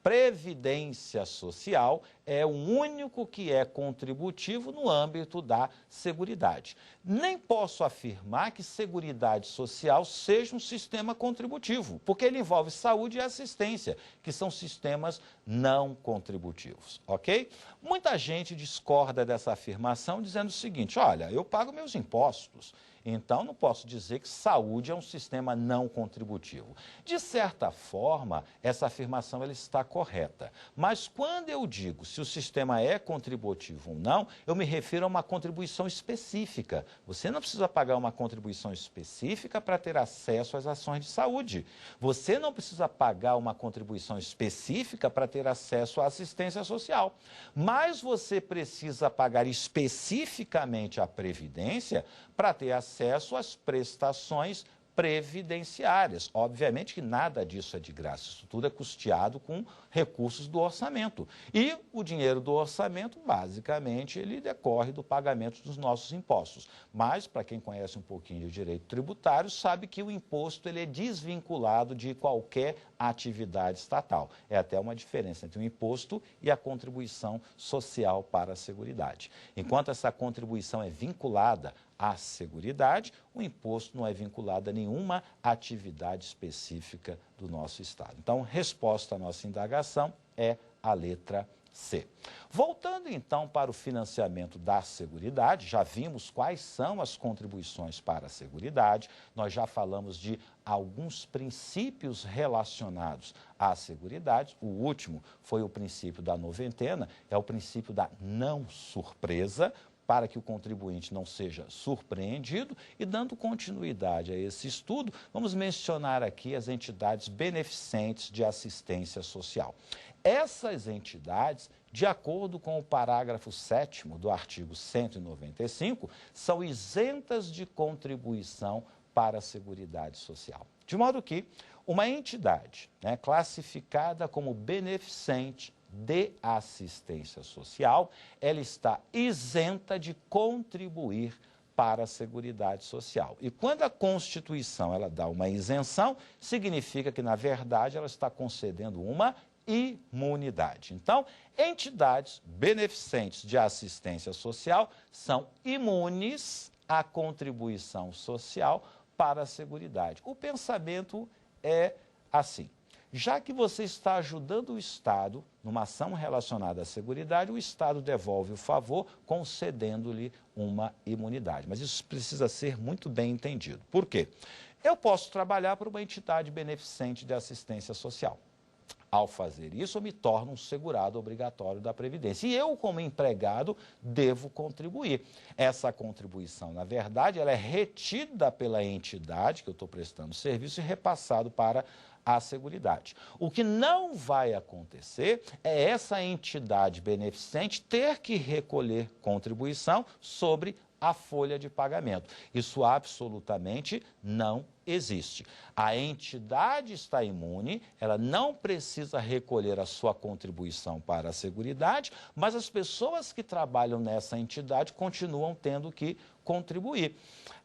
Previdência Social é o único que é contributivo no âmbito da Seguridade. Nem posso afirmar que Seguridade Social seja um sistema contributivo, porque ele envolve saúde e assistência, que são sistemas não contributivos, ok? Muita gente discorda dessa afirmação dizendo o seguinte: olha, eu pago meus impostos, então não posso dizer que saúde é um sistema não contributivo. De certa forma, essa afirmação ela está correta, mas quando eu digo se o sistema é contributivo ou não, eu me refiro a uma contribuição específica. Você não precisa pagar uma contribuição específica para ter acesso às ações de saúde. Você não precisa pagar uma contribuição específica para ter acesso à assistência social. Mas você precisa pagar especificamente a Previdência para ter acesso às prestações previdenciárias. Obviamente que nada disso é de graça, isso tudo é custeado com recursos do orçamento. E o dinheiro do orçamento, basicamente, ele decorre do pagamento dos nossos impostos. Mas, para quem conhece um pouquinho de direito tributário, sabe que o imposto ele é desvinculado de qualquer atividade estatal. É até uma diferença entre o imposto e a contribuição social para a Seguridade. Enquanto essa contribuição é vinculada à Seguridade, o imposto não é vinculado a nenhuma atividade específica do nosso Estado. Então, resposta à nossa indagação é a letra C. Voltando então para o financiamento da Seguridade, já vimos quais são as contribuições para a Seguridade, nós já falamos de alguns princípios relacionados à Seguridade. O último foi o princípio da noventena, é o princípio da não surpresa, para que o contribuinte não seja surpreendido. E dando continuidade a esse estudo, vamos mencionar aqui as entidades beneficentes de assistência social. Essas entidades, de acordo com o parágrafo 7º do artigo 195, são isentas de contribuição para a Seguridade Social. De modo que uma entidade, classificada como beneficente de assistência social, ela está isenta de contribuir para a Seguridade Social. E quando a Constituição ela dá uma isenção, significa que, na verdade, ela está concedendo uma imunidade. Então, entidades beneficentes de assistência social são imunes à contribuição social para a Seguridade. O pensamento é assim: já que você está ajudando o Estado numa ação relacionada à Seguridade, o Estado devolve o favor concedendo-lhe uma imunidade. Mas isso precisa ser muito bem entendido. Por quê? Eu posso trabalhar para uma entidade beneficente de assistência social. Ao fazer isso, eu me torno um segurado obrigatório da Previdência. E eu, como empregado, devo contribuir. Essa contribuição, na verdade, ela é retida pela entidade que eu estou prestando serviço e repassado para a Seguridade. O que não vai acontecer é essa entidade beneficente ter que recolher contribuição sobre a folha de pagamento. Isso absolutamente não existe. A entidade está imune, ela não precisa recolher a sua contribuição para a Seguridade, mas as pessoas que trabalham nessa entidade continuam tendo que contribuir.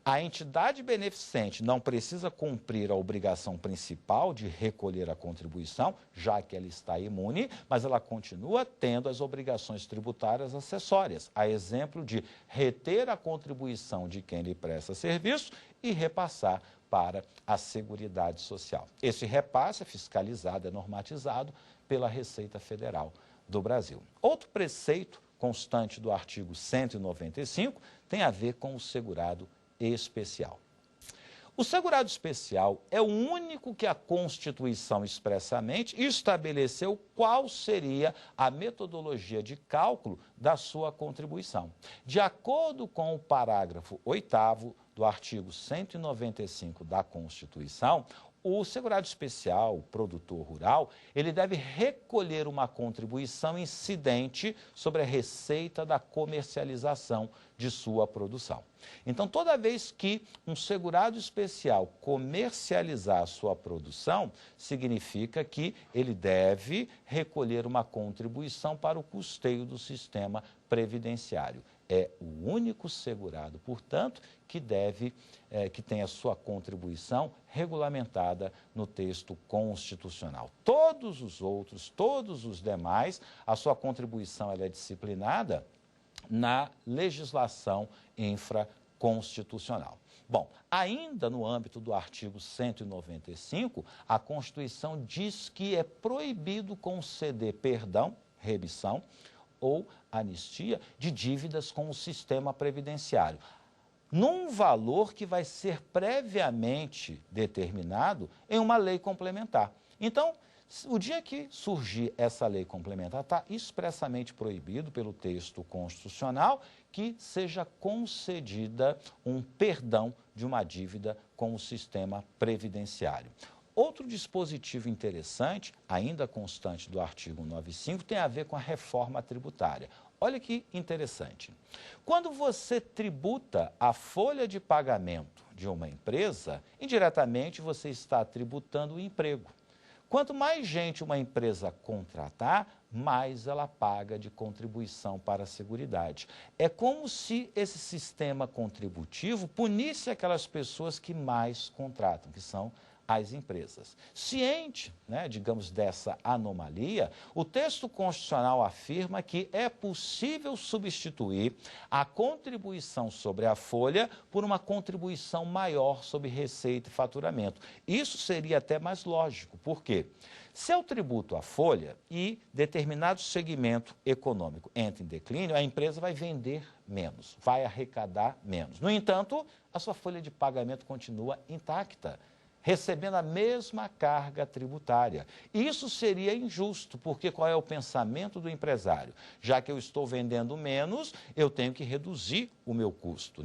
A entidade beneficente não precisa cumprir a obrigação principal de recolher a contribuição, já que ela está imune, mas ela continua tendo as obrigações tributárias acessórias, a exemplo de reter a contribuição de quem lhe presta serviço e repassar para a Seguridade Social. Esse repasse é fiscalizado, é normatizado pela Receita Federal do Brasil. Outro preceito constante do artigo 195 tem a ver com o segurado especial. O segurado especial é o único que a Constituição expressamente estabeleceu qual seria a metodologia de cálculo da sua contribuição. De acordo com o parágrafo 8º do artigo 195 da Constituição, o segurado especial, o produtor rural, ele deve recolher uma contribuição incidente sobre a receita da comercialização de sua produção. Então, toda vez que um segurado especial comercializar a sua produção, significa que ele deve recolher uma contribuição para o custeio do sistema previdenciário. É o único segurado, portanto, que tem a sua contribuição regulamentada no texto constitucional. Todos os outros, todos os demais, a sua contribuição ela é disciplinada na legislação infraconstitucional. Bom, ainda no âmbito do artigo 195, a Constituição diz que é proibido conceder perdão, remissão ou anistia de dívidas com o sistema previdenciário, num valor que vai ser previamente determinado em uma lei complementar. Então, o dia que surgir essa lei complementar, está expressamente proibido pelo texto constitucional que seja concedida um perdão de uma dívida com o sistema previdenciário. Outro dispositivo interessante, ainda constante do artigo 95, tem a ver com a reforma tributária. Olha que interessante. Quando você tributa a folha de pagamento de uma empresa, indiretamente você está tributando o emprego. Quanto mais gente uma empresa contratar, mais ela paga de contribuição para a Seguridade. É como se esse sistema contributivo punisse aquelas pessoas que mais contratam, que são as empresas. Ciente, digamos, dessa anomalia, o texto constitucional afirma que é possível substituir a contribuição sobre a folha por uma contribuição maior sobre receita e faturamento. Isso seria até mais lógico. Por quê? Se eu tributo a folha e determinado segmento econômico entra em declínio, a empresa vai vender menos, vai arrecadar menos. No entanto, a sua folha de pagamento continua intacta, recebendo a mesma carga tributária. Isso seria injusto, porque qual é o pensamento do empresário? Já que eu estou vendendo menos, eu tenho que reduzir o meu custo,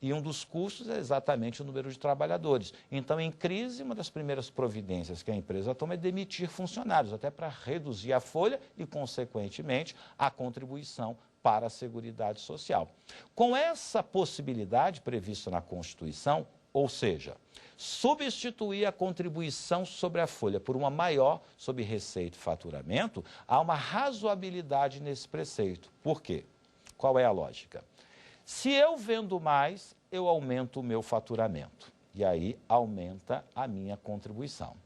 E um dos custos é exatamente o número de trabalhadores. Então, em crise, uma das primeiras providências que a empresa toma é demitir funcionários, até para reduzir a folha e, consequentemente, a contribuição para a Seguridade Social. Com essa possibilidade prevista na Constituição, ou seja, substituir a contribuição sobre a folha por uma maior sobre receita e faturamento, há uma razoabilidade nesse preceito. Por quê? Qual é a lógica? Se eu vendo mais, eu aumento o meu faturamento. E aí aumenta a minha contribuição.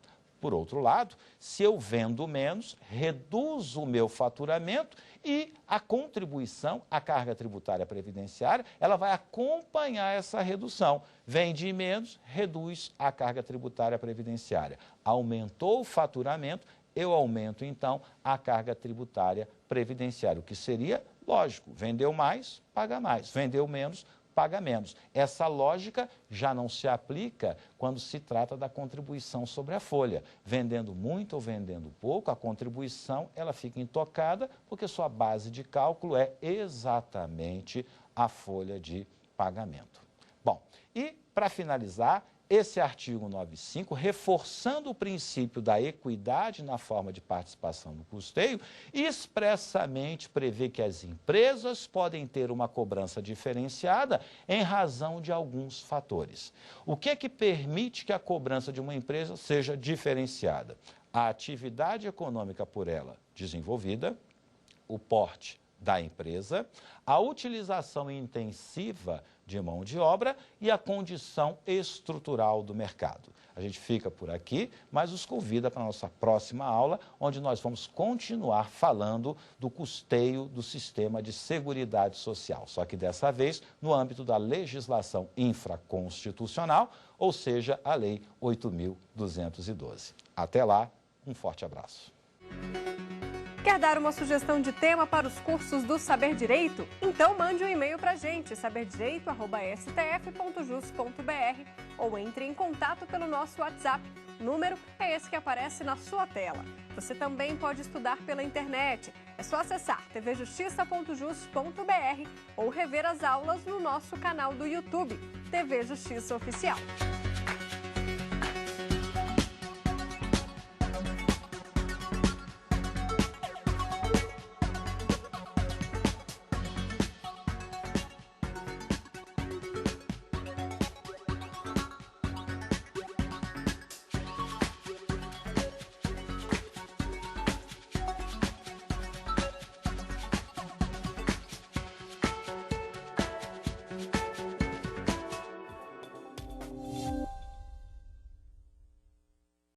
Por outro lado, se eu vendo menos, reduzo o meu faturamento e a contribuição, a carga tributária previdenciária, ela vai acompanhar essa redução. Vende menos, reduz a carga tributária previdenciária. Aumentou o faturamento, eu aumento, então, a carga tributária previdenciária, o que seria lógico. Vendeu mais, paga mais. Vendeu menos, paga menos. Essa lógica já não se aplica quando se trata da contribuição sobre a folha. Vendendo muito ou vendendo pouco, a contribuição ela fica intocada porque sua base de cálculo é exatamente a folha de pagamento. Bom, e para finalizar, esse artigo 95, reforçando o princípio da equidade na forma de participação no custeio, expressamente prevê que as empresas podem ter uma cobrança diferenciada em razão de alguns fatores. O que é que permite que a cobrança de uma empresa seja diferenciada? A atividade econômica por ela desenvolvida, o porte da empresa, a utilização intensiva de mão de obra e a condição estrutural do mercado. A gente fica por aqui, mas os convida para a nossa próxima aula, onde nós vamos continuar falando do custeio do sistema de Seguridade Social, só que dessa vez no âmbito da legislação infraconstitucional, ou seja, a Lei 8.212. Até lá, um forte abraço. Quer dar uma sugestão de tema para os cursos do Saber Direito? Então mande um e-mail para a gente, saberdireito@stf.jus.br, ou entre em contato pelo nosso WhatsApp. O número é esse que aparece na sua tela. Você também pode estudar pela internet. É só acessar tvjustiça.jus.br ou rever as aulas no nosso canal do YouTube, TV Justiça Oficial.